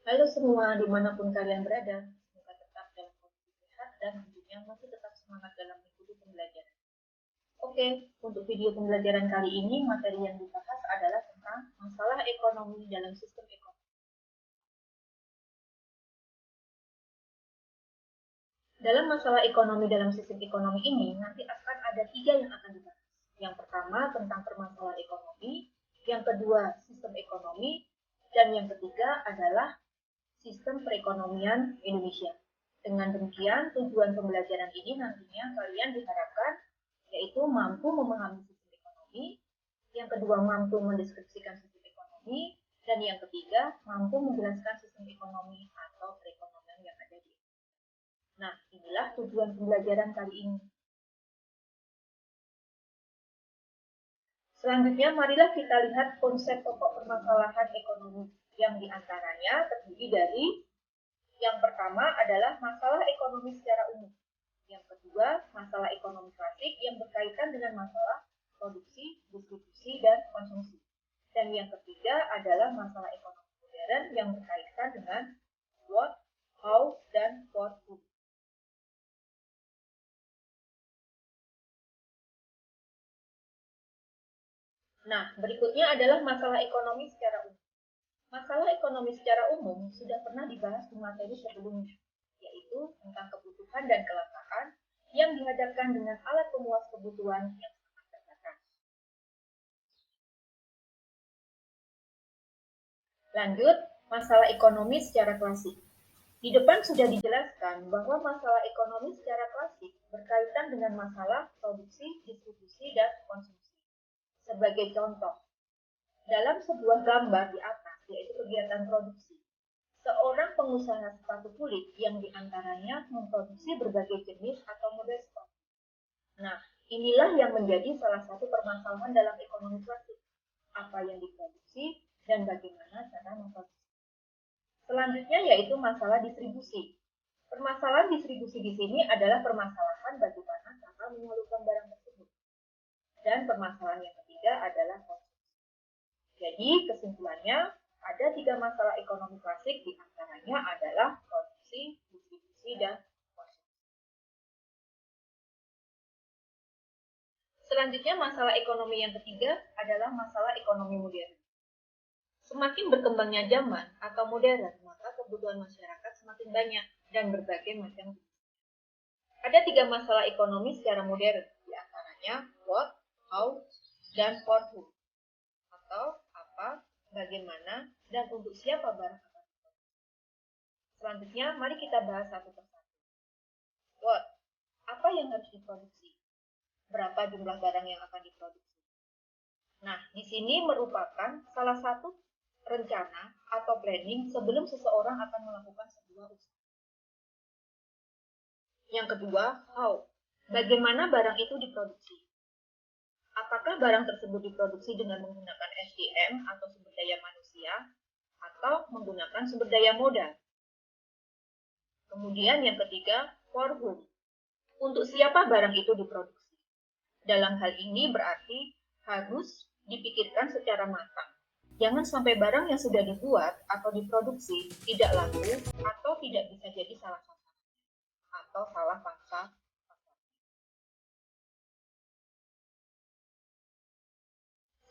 Halo semua, dimanapun kalian berada, semoga tetap dalam kondisi sehat dan tentunya masih tetap semangat dalam mengikuti pembelajaran. Oke, untuk video pembelajaran kali ini, materi yang dibahas adalah tentang masalah ekonomi dalam sistem ekonomi. Dalam masalah ekonomi dalam sistem ekonomi ini, nanti akan ada 3 yang akan dibahas. Yang pertama tentang permasalahan ekonomi, yang kedua sistem ekonomi, dan yang ketiga adalah sistem perekonomian Indonesia. Dengan demikian, tujuan pembelajaran ini nantinya kalian diharapkan yaitu mampu memahami sistem ekonomi, yang kedua mampu mendeskripsikan sistem ekonomi, dan yang ketiga mampu menjelaskan sistem ekonomi atau perekonomian yang ada di. Nah, inilah tujuan pembelajaran kali ini. Selanjutnya, marilah kita lihat konsep pokok permasalahan ekonomi yang diantaranya terdiri dari yang pertama adalah masalah ekonomi secara umum. Yang kedua, masalah ekonomi klasik yang berkaitan dengan masalah produksi, distribusi, dan konsumsi. Dan yang ketiga adalah masalah ekonomi modern yang berkaitan dengan what, how, dan for whom. Nah, berikutnya adalah masalah ekonomi secara umum. Masalah ekonomi secara umum sudah pernah dibahas di materi sebelumnya, yaitu tentang kebutuhan dan kelangkaan yang dihadapkan dengan alat pemuas kebutuhan yang sangat terbatas. Lanjut, masalah ekonomi secara klasik. Di depan sudah dijelaskan bahwa masalah ekonomi secara klasik berkaitan dengan masalah produksi, distribusi, dan konsumsi. Sebagai contoh, dalam sebuah gambar di atas, yaitu kegiatan produksi, seorang pengusaha sepatu kulit yang diantaranya memproduksi berbagai jenis atau model sepatu. Nah, inilah yang menjadi salah satu permasalahan dalam ekonomi klasik. Apa yang diproduksi dan bagaimana cara memproduksi. Selanjutnya yaitu masalah distribusi. Permasalahan distribusi di sini adalah permasalahan bagaimana cara menyalurkan barang tersebut. Dan permasalahan yang ketiga adalah konsumsi. Jadi kesimpulannya ada 3 masalah ekonomi klasik, diantaranya adalah produksi, distribusi, dan konsumsi. Selanjutnya masalah ekonomi yang ketiga adalah masalah ekonomi modern. Semakin berkembangnya zaman atau modern, maka kebutuhan masyarakat semakin banyak dan berbagai macam. Ada 3 masalah ekonomi secara modern, diantaranya what, how, dan for whom, atau apa, bagaimana, dan untuk siapa barang akan diproduksi. Selanjutnya, mari kita bahas satu persatu. What, apa yang harus diproduksi? Berapa jumlah barang yang akan diproduksi? Nah, di sini merupakan salah satu rencana atau planning sebelum seseorang akan melakukan sebuah usaha. Yang kedua, how. Bagaimana barang itu diproduksi? Apakah barang tersebut diproduksi dengan menggunakan SDM atau sumber daya manusia atau menggunakan sumber daya modal? Kemudian yang ketiga, for whom. Untuk siapa barang itu diproduksi? Dalam hal ini berarti harus dipikirkan secara matang. Jangan sampai barang yang sudah dibuat atau diproduksi tidak laku atau tidak bisa jadi salah sasaran atau salah pangsa.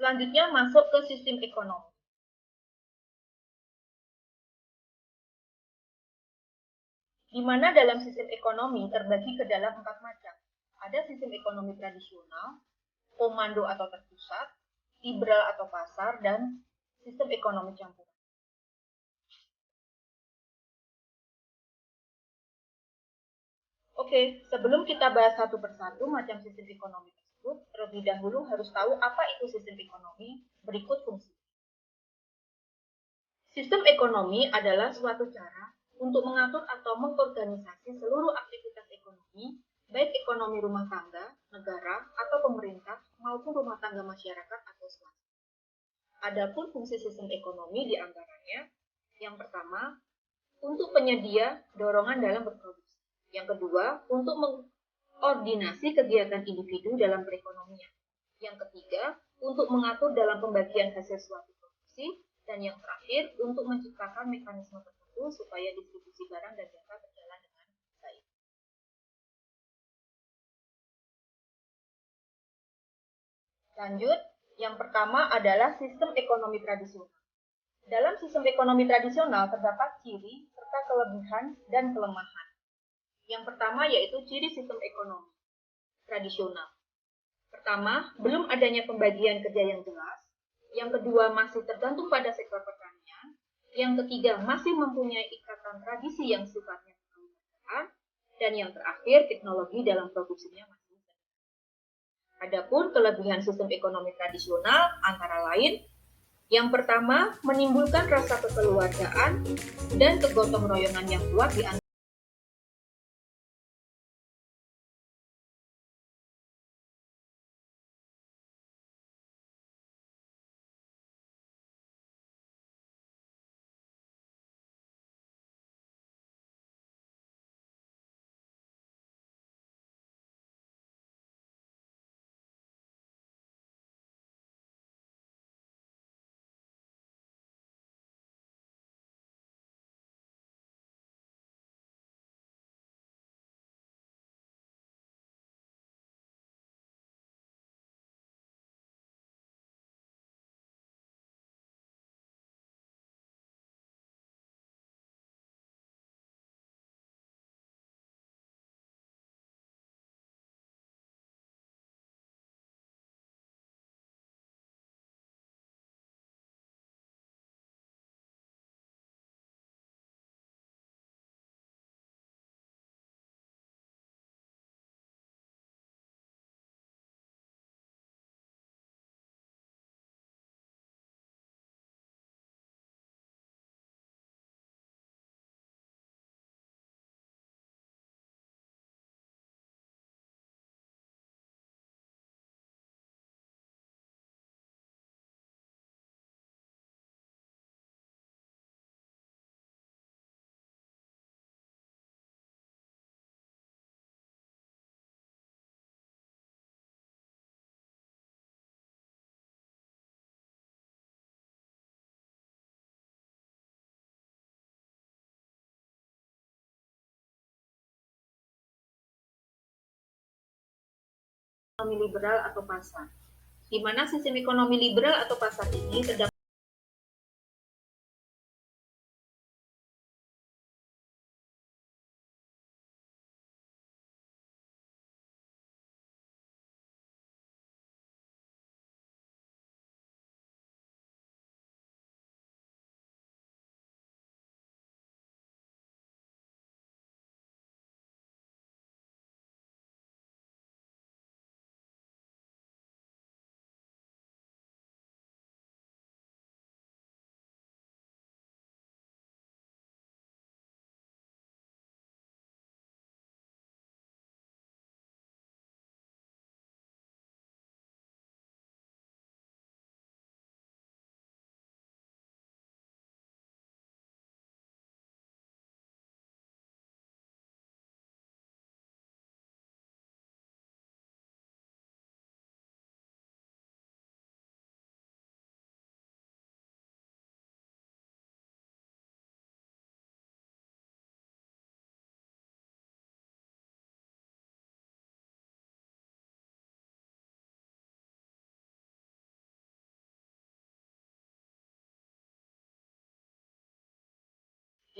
Selanjutnya masuk ke sistem ekonomi. Di mana dalam sistem ekonomi terbagi ke dalam 4 macam. Ada sistem ekonomi tradisional, komando atau terpusat, liberal atau pasar, dan sistem ekonomi campuran. Oke, sebelum kita bahas satu persatu macam sistem ekonomi tersebut, terlebih dahulu harus tahu apa itu sistem ekonomi, berikut fungsi. Sistem ekonomi adalah suatu cara untuk mengatur atau mengorganisasi seluruh aktivitas ekonomi, baik ekonomi rumah tangga, negara, atau pemerintah, maupun rumah tangga masyarakat atau swasta. Adapun fungsi sistem ekonomi diantaranya, yang pertama, untuk penyedia dorongan dalam berproduksi. Yang kedua, untuk mengordinasi kegiatan individu dalam perekonomian. Yang ketiga, untuk mengatur dalam pembagian hasil suatu produksi. Dan yang terakhir, untuk menciptakan mekanisme tertentu membantu supaya distribusi barang dan jasa berjalan dengan baik. Lanjut, yang pertama adalah sistem ekonomi tradisional. Dalam sistem ekonomi tradisional terdapat ciri serta kelebihan dan kelemahan. Yang pertama yaitu ciri sistem ekonomi tradisional. Pertama, belum adanya pembagian kerja yang jelas. Yang kedua, masih tergantung pada sektor pertanian. Yang ketiga, masih mempunyai ikatan tradisi yang sifatnya kekeluargaan. Dan yang terakhir, teknologi dalam produksinya masih sederhana. Adapun kelebihan sistem ekonomi tradisional antara lain, yang pertama, menimbulkan rasa kekeluargaan dan kegotong royongan yang kuat di antara ekonomi liberal atau pasar, di mana sistem ekonomi liberal atau pasar ini terdapat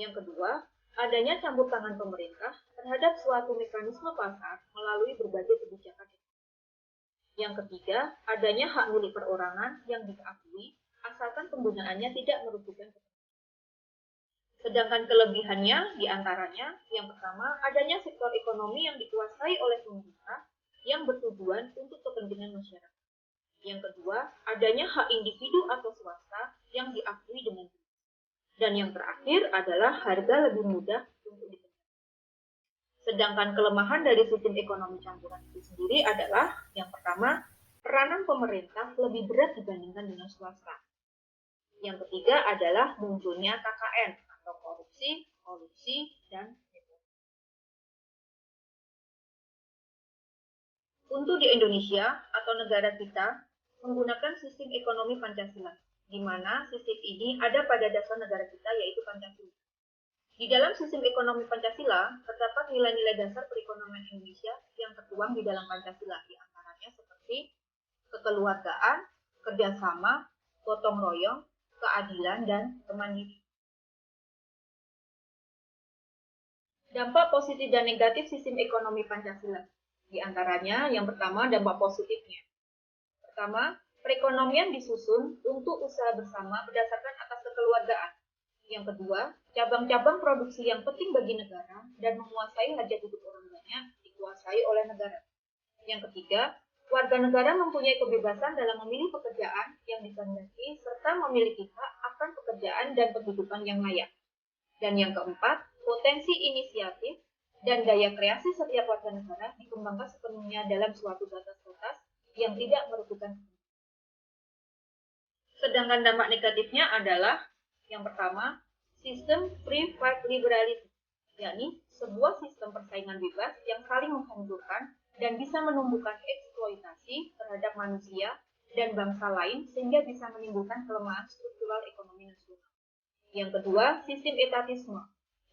yang kedua, adanya campur tangan pemerintah terhadap suatu mekanisme pasar melalui berbagai kebijakan. Yang ketiga, adanya hak milik perorangan yang diakui asalkan penggunaannya tidak merugikan. Sedangkan kelebihannya diantaranya, yang pertama, adanya sektor ekonomi yang dikuasai oleh pemerintah yang bertujuan untuk kepentingan masyarakat. Yang kedua, adanya hak individu atau swasta yang diakui dengan jelas. Dan yang terakhir adalah harga lebih mudah untuk diterima. Sedangkan kelemahan dari sistem ekonomi campuran itu sendiri adalah, yang pertama, peranan pemerintah lebih berat dibandingkan dengan swasta. Yang ketiga adalah munculnya KKN atau korupsi, kolusi, dan nepotisme. Untuk di Indonesia atau negara kita menggunakan sistem ekonomi Pancasila, di mana sistem ini ada pada dasar negara kita yaitu Pancasila. Di dalam sistem ekonomi Pancasila, terdapat nilai-nilai dasar perekonomian Indonesia yang tertuang di dalam Pancasila, di antaranya seperti kekeluargaan, kerjasama, gotong royong, keadilan, dan kemandirian. Dampak positif dan negatif sistem ekonomi Pancasila. Di antaranya, yang pertama, dampak positifnya. Pertama, perekonomian disusun untuk usaha bersama berdasarkan atas kekeluargaan. Yang kedua, cabang-cabang produksi yang penting bagi negara dan menguasai hajat hidup orang banyak dikuasai oleh negara. Yang ketiga, warga negara mempunyai kebebasan dalam memilih pekerjaan yang dikehendaki serta memiliki hak akan pekerjaan dan penghidupan yang layak. Dan yang keempat, potensi inisiatif dan daya kreasi setiap warga negara dikembangkan sepenuhnya dalam suatu batas-batas yang tidak merugikan. Sedangkan dampak negatifnya adalah yang pertama, sistem free fight liberalism, yakni sebuah sistem persaingan bebas yang saling menghancurkan dan bisa menumbuhkan eksploitasi terhadap manusia dan bangsa lain sehingga bisa menimbulkan kelemahan struktural ekonomi nasional. Yang kedua, sistem etatisme,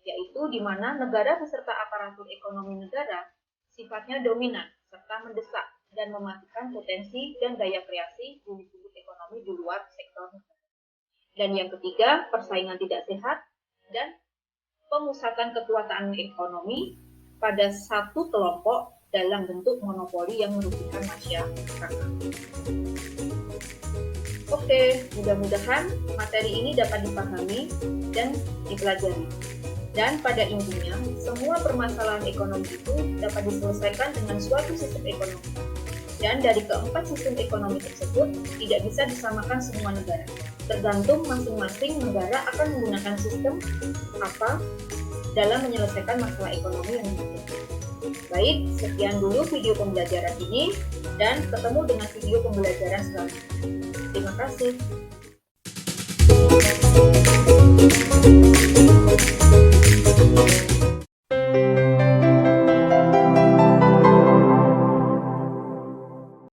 yaitu di mana negara beserta aparatur ekonomi negara sifatnya dominan serta mendesak dan mematikan potensi dan daya kreasi unit-unit ekonomi di luar sektor negara. Dan yang ketiga, persaingan tidak sehat dan pemusatan kekuatan ekonomi pada satu kelompok dalam bentuk monopoli yang merugikan masyarakat. Oke, mudah-mudahan materi ini dapat dipahami dan dipelajari. Dan pada intinya, semua permasalahan ekonomi itu dapat diselesaikan dengan suatu sistem ekonomi. Dan dari keempat sistem ekonomi tersebut, tidak bisa disamakan semua negara. Tergantung masing-masing negara akan menggunakan sistem apa dalam menyelesaikan masalah ekonomi yang dibutuhkan. Baik, sekian dulu video pembelajaran ini, dan ketemu dengan video pembelajaran selanjutnya. Terima kasih.